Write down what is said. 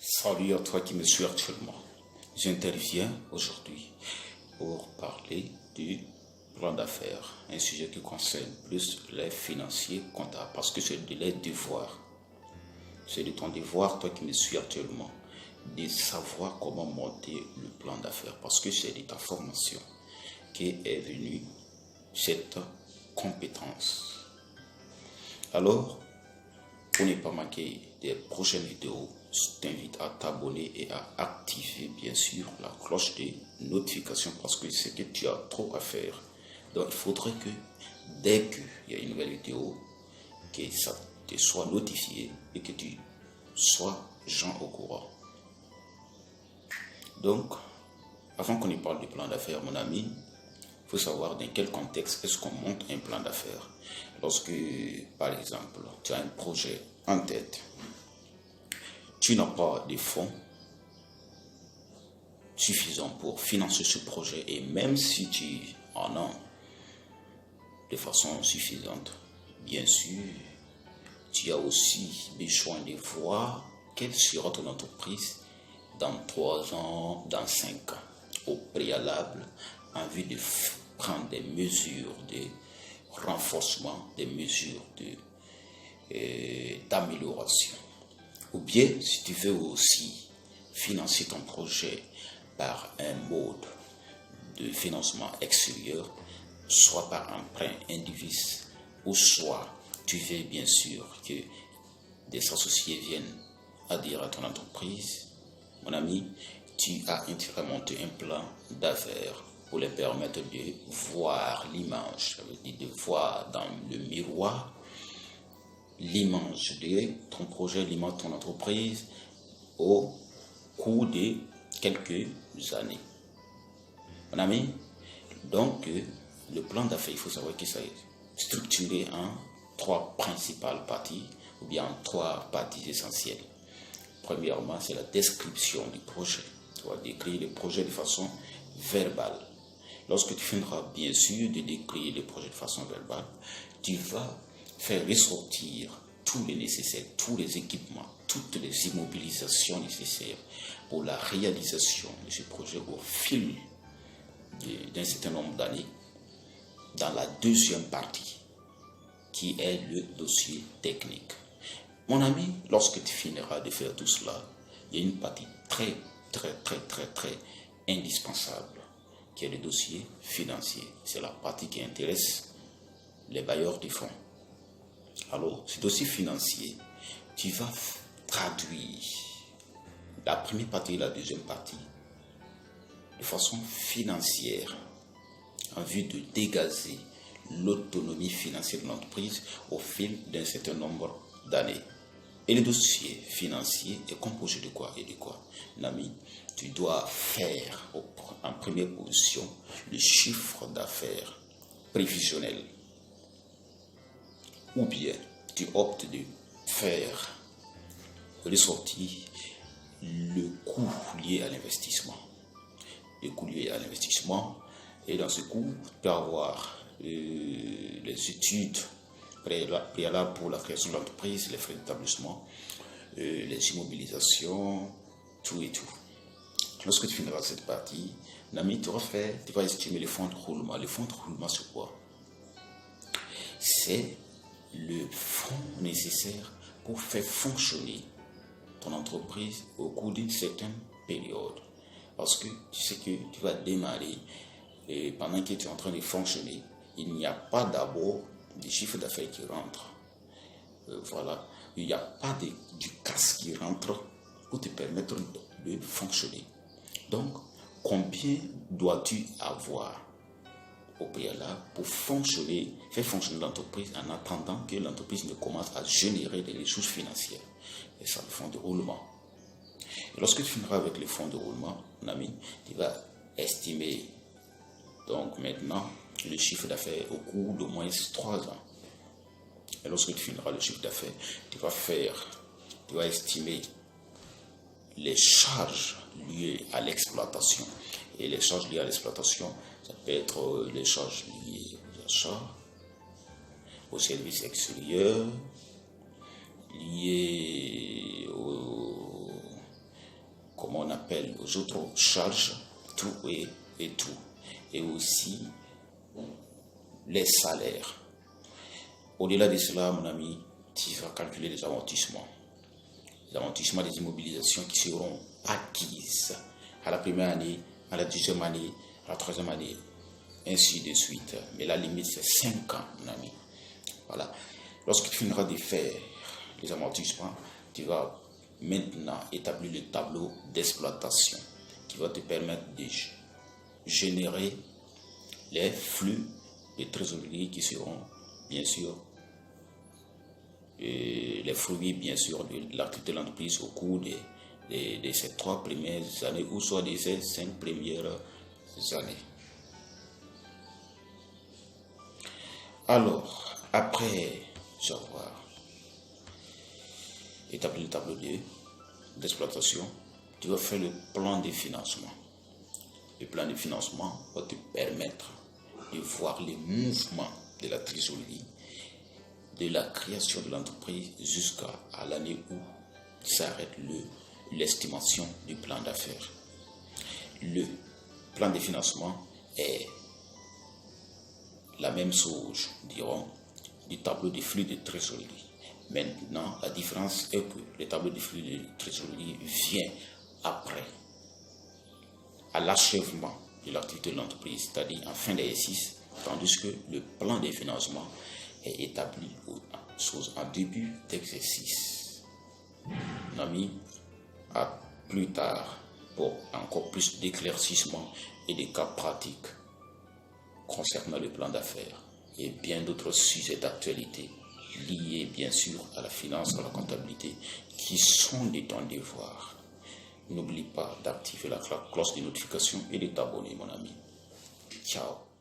Salut à toi qui me suis actuellement. J'interviens aujourd'hui pour parler du plan d'affaires, un sujet qui concerne plus les financiers comptables, parce que c'est de les devoirs. C'est de ton devoir, toi qui me suis actuellement, de savoir comment monter le plan d'affaires, parce que c'est de ta formation qui est venue cette compétence. Alors, pour ne pas manquer des prochaines vidéos, je t'invite à t'abonner et à activer bien sûr la cloche de notification parce que c'est que tu as trop à faire. Donc il faudrait que dès qu'il y a une nouvelle vidéo, que ça te soit notifié et que tu sois gens au courant. Donc, avant qu'on y parle du plan d'affaires, mon ami, il faut savoir dans quel contexte est-ce qu'on monte un plan d'affaires. Lorsque, par exemple, tu as un projet en tête, tu n'as pas de fonds suffisants pour financer ce projet et même si tu en as de façon suffisante, bien sûr, tu as aussi besoin de voir quelle sera ton entreprise dans 3 ans, dans 5 ans, au préalable, en vue de prendre des mesures de renforcement, des mesures d'amélioration. Ou bien, si tu veux aussi financer ton projet par un mode de financement extérieur, soit par emprunt individu, ou soit tu veux bien sûr que des associés viennent adhérer à ton entreprise, mon ami, tu as intérêt à monter un plan d'affaires pour les permettre de voir l'image, ça veut dire de voir dans le miroir l'image de ton projet, l'image de ton entreprise au cours de quelques années. Mon ami, donc le plan d'affaires, il faut savoir que ça est structuré en 3 principales parties ou bien en 3 parties essentielles. Premièrement, c'est la description du projet. Tu vas décrire le projet de façon verbale. Lorsque tu finiras bien sûr de décrire le projet de façon verbale, tu vas faire ressortir tous les nécessaires, tous les équipements, toutes les immobilisations nécessaires pour la réalisation de ce projet au fil d'un certain nombre d'années dans la deuxième partie qui est le dossier technique. Mon ami, lorsque tu finiras de faire tout cela, il y a une partie très indispensable qui est le dossier financier. C'est la partie qui intéresse les bailleurs de fonds. Alors, ce dossier financier, tu vas traduire la première partie et la deuxième partie de façon financière en vue de dégager l'autonomie financière de l'entreprise au fil d'un certain nombre d'années. Et le dossier financier est composé de quoi et de quoi? L'ami, tu dois faire en première position le chiffre d'affaires prévisionnel. Ou bien tu optes de faire ressortir le coût lié à l'investissement. Le coût lié à l'investissement, et dans ce coût, tu peux avoir les études préalables pour la création de l'entreprise, les frais d'établissement, les immobilisations, tout et tout. Lorsque tu finiras cette partie, l'ami, tu vas estimer le fonds de roulement. Le fonds de roulement, c'est quoi? C'est le fonds nécessaire pour faire fonctionner ton entreprise au cours d'une certaine période. Parce que tu sais que tu vas démarrer et pendant que tu es en train de fonctionner, il n'y a pas d'abord de chiffre d'affaires qui rentre. Voilà, il n'y a pas du cash qui rentre pour te permettre de fonctionner. Donc, combien dois-tu avoir au préalable pour faire fonctionner l'entreprise en attendant que l'entreprise ne commence à générer des ressources financières? Et ça, le fonds de roulement. Et lorsque tu finiras avec le fonds de roulement, mon ami, tu vas estimer donc maintenant le chiffre d'affaires au cours d'au moins 3 ans. Et lorsque tu finiras le chiffre d'affaires, tu vas estimer les charges liées à l'exploitation. Et les charges liées à l'exploitation, ça peut être les charges liées aux achats, aux services extérieurs, liées appelle aux autres charges, tout et tout. Et aussi les salaires. Au-delà de cela, mon ami, tu vas calculer les amortissements. Les amortissements des immobilisations qui seront acquises à la première année, à la deuxième année, à la troisième année, ainsi de suite. Mais la limite, c'est 5 ans, mon ami. Voilà. Lorsque tu finiras de faire les amortissements, tu vas maintenant établir le tableau d'exploitation qui va te permettre de générer les flux de trésorerie qui seront, bien sûr, les fruits, bien sûr, de l'activité de l'entreprise au cours de ces 3 premières années ou soit de ces 5 premières années. Alors, après avoir établi le tableau d'exploitation, tu vas faire le plan de financement. Le plan de financement va te permettre de voir les mouvements de la trésorerie, de la création de l'entreprise jusqu'à l'année où s'arrête l'estimation du plan d'affaires. Le plan de financement est la même chose, dirons, du tableau de flux de trésorerie. Maintenant, la différence est que le tableau de flux de trésorerie vient après, à l'achèvement de l'activité de l'entreprise, c'est-à-dire en fin d'exercice, tandis que le plan de financement est établi en début d'exercice. Mon ami, à plus tard pour encore plus d'éclaircissement et de cas pratiques concernant le plan d'affaires et bien d'autres sujets d'actualité liés bien sûr à la finance, à la comptabilité qui sont de ton devoir. N'oublie pas d'activer la cloche de notification et de t'abonner, mon ami. Ciao.